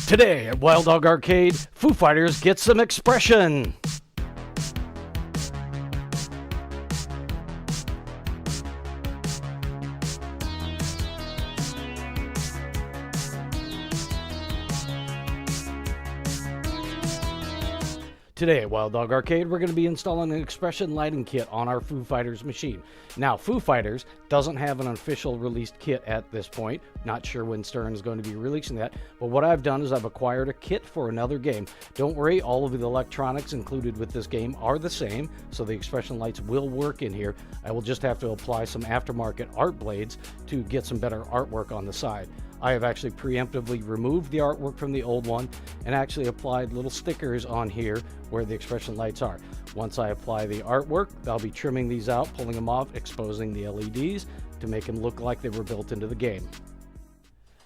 Today at Wild Dog Arcade, Foo Fighters get some expression. Today at Wild Dog Arcade, we're going to be installing an expression lighting kit on our Foo Fighters machine. Now, Foo Fighters doesn't have an official released kit at this point. Not sure when Stern is going to be releasing that, but what I've done is I've acquired a kit for another game. Don't worry, all of the electronics included with this game are the same, so the expression lights will work in here. I will just have to apply some aftermarket art blades to get some better artwork on the side. I have actually preemptively removed the artwork from the old one and actually applied little stickers on here where the expression lights are. Once I apply the artwork, I'll be trimming these out, pulling them off, exposing the LEDs to make them look like they were built into the game.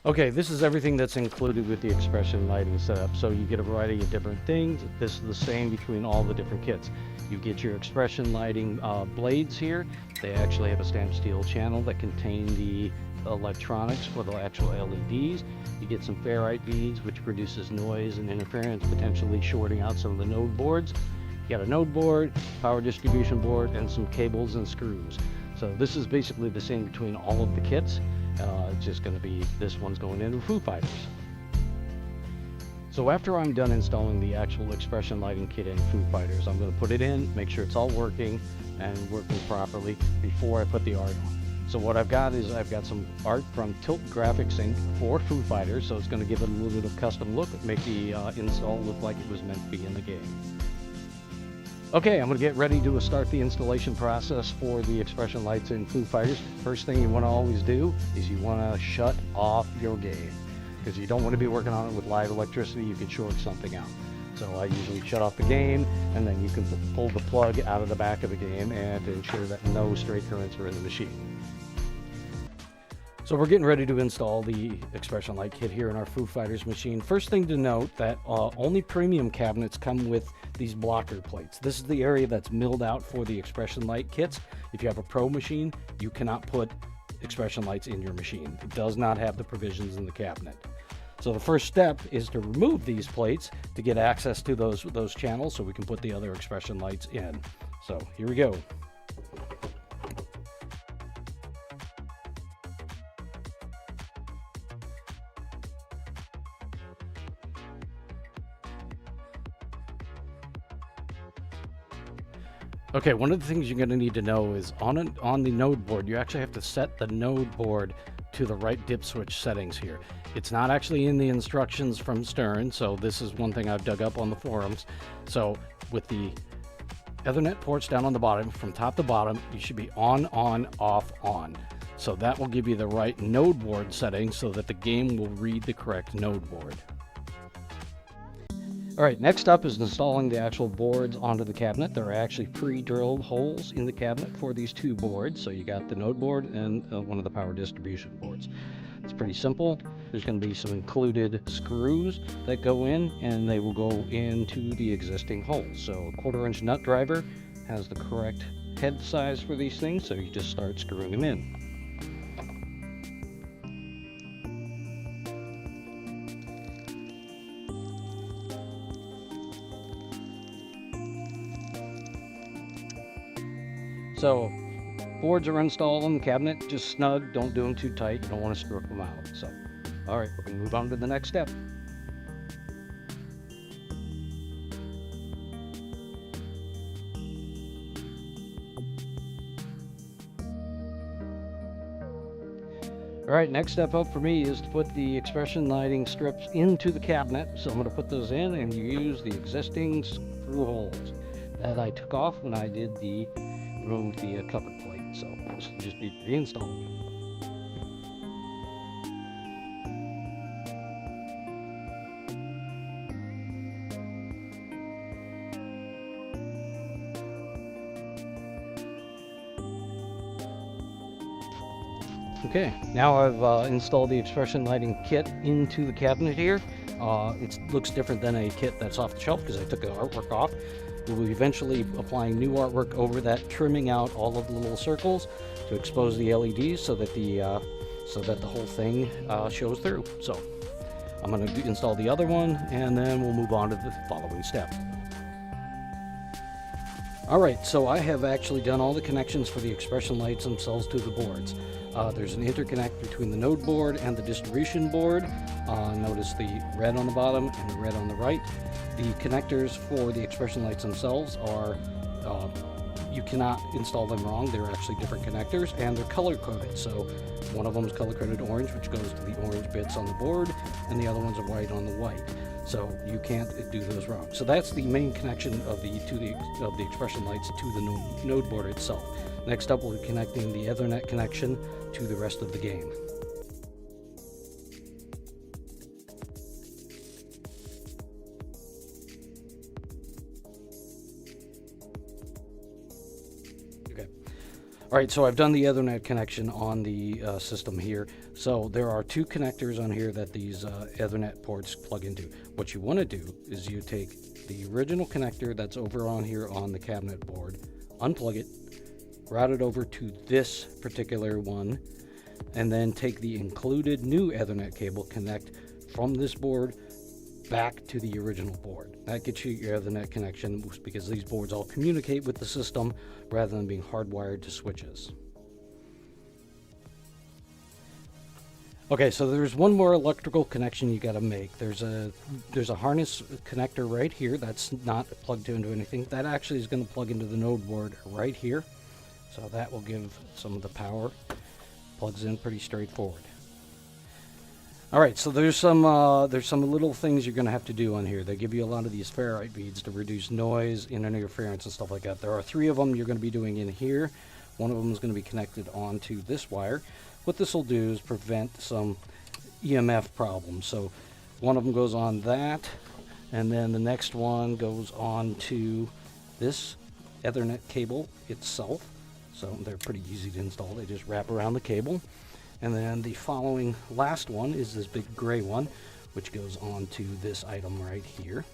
Okay, this is everything that's included with the expression lighting setup. So you get a variety of different things. This is the same between all the different kits. You get your expression lighting blades here. They actually have a stamped steel channel that contain the electronics for the actual LEDs. You get some Ferite Beads, which produces noise and interference, potentially shorting out some of the node boards. You got a node board, power distribution board, and some cables and screws. So this is basically the same between all of the kits. It's just going to be, this one's going into Foo Fighters. So after I'm done installing the actual expression lighting kit in Foo Fighters, I'm going to put it in, make sure it's all working and working properly before I put the art on. So what I've got is I've got some art from Tilt Graphics Inc. for Foo Fighters, so it's going to give it a little bit of custom look, make the install look like it was meant to be in the game. Okay, I'm going to get ready to start the installation process for the expression lights in Foo Fighters. First thing you want to always do is you want to shut off your game, because you don't want to be working on it with live electricity. You can short something out. So I usually shut off the game, and then you can pull the plug out of the back of the game and to ensure that no stray currents are in the machine. So we're getting ready to install the expression light kit here in our Foo Fighters machine. First thing to note that only premium cabinets come with these blocker plates. This is the area that's milled out for the expression light kits. If you have a pro machine, you cannot put expression lights in your machine. It does not have the provisions in the cabinet. So the first step is to remove these plates to get access to those channels so we can put the other expression lights in. So here we go. Okay, one of the things you're going to need to know is on the node board, you actually have to set the node board to the right dip switch settings here. It's not actually in the instructions from Stern, so this is one thing I've dug up on the forums. So with the Ethernet ports down on the bottom, from top to bottom, you should be on, off, on. So that will give you the right node board settings so that the game will read the correct node board. Alright, next up is installing the actual boards onto the cabinet. There are actually pre-drilled holes in the cabinet for these two boards. So you got the node board and one of the power distribution boards. It's pretty simple. There's going to be some included screws that go in, and they will go into the existing holes. So a 1/4-inch nut driver has the correct head size for these things, so you just start screwing them in. So boards are installed on the cabinet, just snug, don't do them too tight, you don't want to strip them out. So, all right, we're going to move on to the next step. All right, next step up for me is to put the expression lighting strips into the cabinet. So I'm going to put those in and use the existing screw holes that I took off when I did remove the cover plate. So this will just be reinstalled. Okay, now I've installed the expression lighting kit into the cabinet here. It looks different than a kit that's off the shelf because I took the artwork off. We'll be eventually applying new artwork over that, trimming out all of the little circles to expose the LEDs so that the whole thing shows through. So I'm going to install the other one, and then we'll move on to the following step. Alright, so I have actually done all the connections for the expression lights themselves to the boards. There's an interconnect between the node board and the distribution board. Notice the red on the bottom and the red on the right. The connectors for the expression lights themselves are, you cannot install them wrong. They're actually different connectors, and they're color-coded. So one of them is color-coded orange, which goes to the orange bits on the board, and the other ones are white on the white. So you can't do those wrong. So that's the main connection of the expression lights to the node board itself. Next up, we'll be connecting the Ethernet connection to the rest of the game. Alright, so I've done the Ethernet connection on the system here. So there are two connectors on here that these Ethernet ports plug into. What you want to do is you take the original connector that's over on here on the cabinet board, unplug it, route it over to this particular one, and then take the included new Ethernet cable, connect from this board back to the original board. That gets you your Ethernet connection, because these boards all communicate with the system rather than being hardwired to switches. Okay, so there's one more electrical connection you got to make. There's a harness connector right here that's not plugged into anything. That actually is going to plug into the node board right here. So that will give some of the power. Plugs in pretty straightforward. Alright, so there's some little things you're going to have to do on here. They give you a lot of these ferrite beads to reduce noise and interference and stuff like that. There are 3 of them you're going to be doing in here. One of them is going to be connected onto this wire. What this will do is prevent some EMF problems. So one of them goes on that, and then the next one goes on to this Ethernet cable itself. So they're pretty easy to install. They just wrap around the cable. And then the following last one is this big gray one, which goes on to this item right here.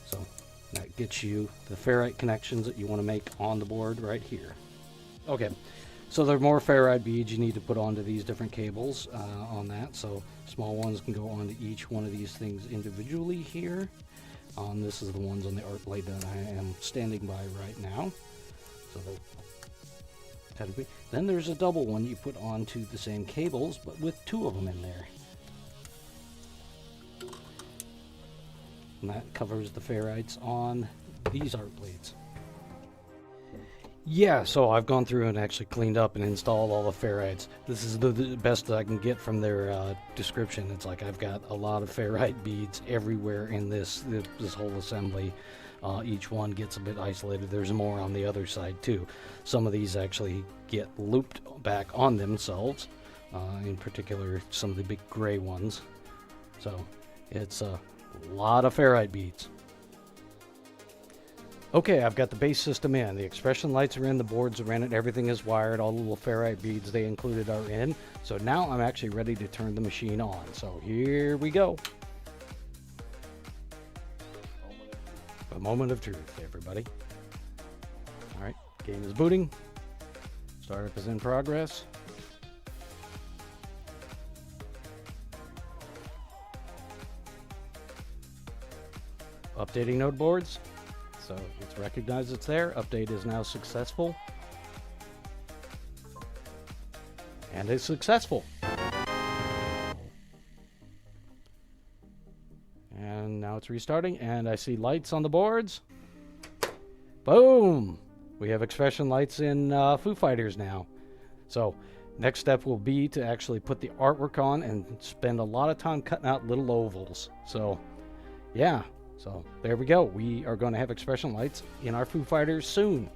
So that gets you the ferrite connections that you want to make on the board right here. Okay, so there are more ferrite beads you need to put onto these different cables on that. So small ones can go onto each one of these things individually here. This is the ones on the art blade that I am standing by right now. So then there's a double one you put onto the same cables, but with 2 of them in there. And that covers the ferrites on these art blades. Yeah, so I've gone through and actually cleaned up and installed all the ferrites. This is the best that I can get from their description. It's like I've got a lot of ferrite beads everywhere in this whole assembly. Each one gets a bit isolated. There's more on the other side too. Some of these actually get looped back on themselves, in particular some of the big gray ones. So it's a lot of ferrite beads. Okay, I've got the base system in. The expression lights are in, the boards are in it, everything is wired, all the little ferrite beads they included are in. So now I'm actually ready to turn the machine on. So here we go. A moment of truth, everybody. Alright, game is booting. Startup is in progress. Updating node boards. So it's recognized it's there. Update is now successful. And it's successful. And now it's restarting, and I see lights on the boards. Boom! We have expression lights in Foo Fighters now. So next step will be to actually put the artwork on and spend a lot of time cutting out little ovals. So yeah. So there we go. We are going to have expression lights in our Foo Fighters soon.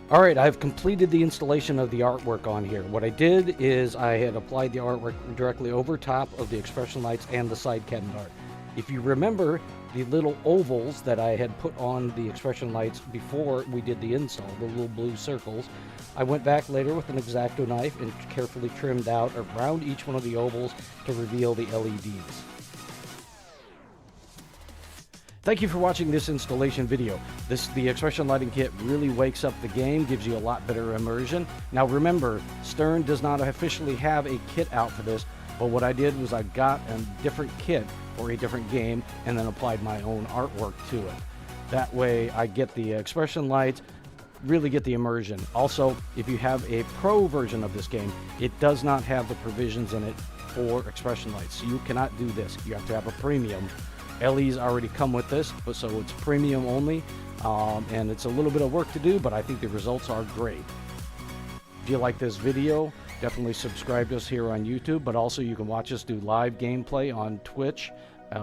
Alright, I've completed the installation of the artwork on here. What I did is I had applied the artwork directly over top of the expression lights and the side cabinet art. If you remember the little ovals that I had put on the expression lights before we did the install, the little blue circles, I went back later with an X-Acto knife and carefully trimmed out around each one of the ovals to reveal the LEDs. Thank you for watching this installation video. The expression lighting kit really wakes up the game, gives you a lot better immersion. Now remember, Stern does not officially have a kit out for this, But what I did was I got a different kit for a different game and then applied my own artwork to it. That way I get the expression lights, really get the immersion. Also, if you have a pro version of this game, it does not have the provisions in it for expression lights. So you cannot do this. You have to have a premium. LEs already come with this, but so it's premium only, and it's a little bit of work to do, but I think the results are great. If you like this video, definitely subscribe to us here on YouTube, but also you can watch us do live gameplay on Twitch.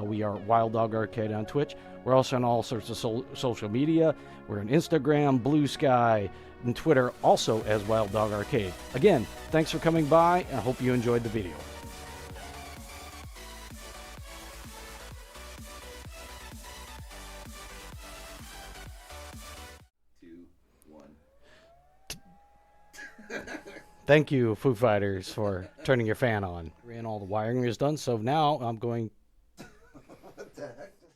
We are Wild Dog Arcade on Twitch. We're also on all sorts of social media. We're on Instagram, Blue Sky, and Twitter, also as Wild Dog Arcade. Again, thanks for coming by, and I hope you enjoyed the video. Thank you, Foo Fighters, for turning your fan on. And all the wiring is done, so now I'm going... What the heck?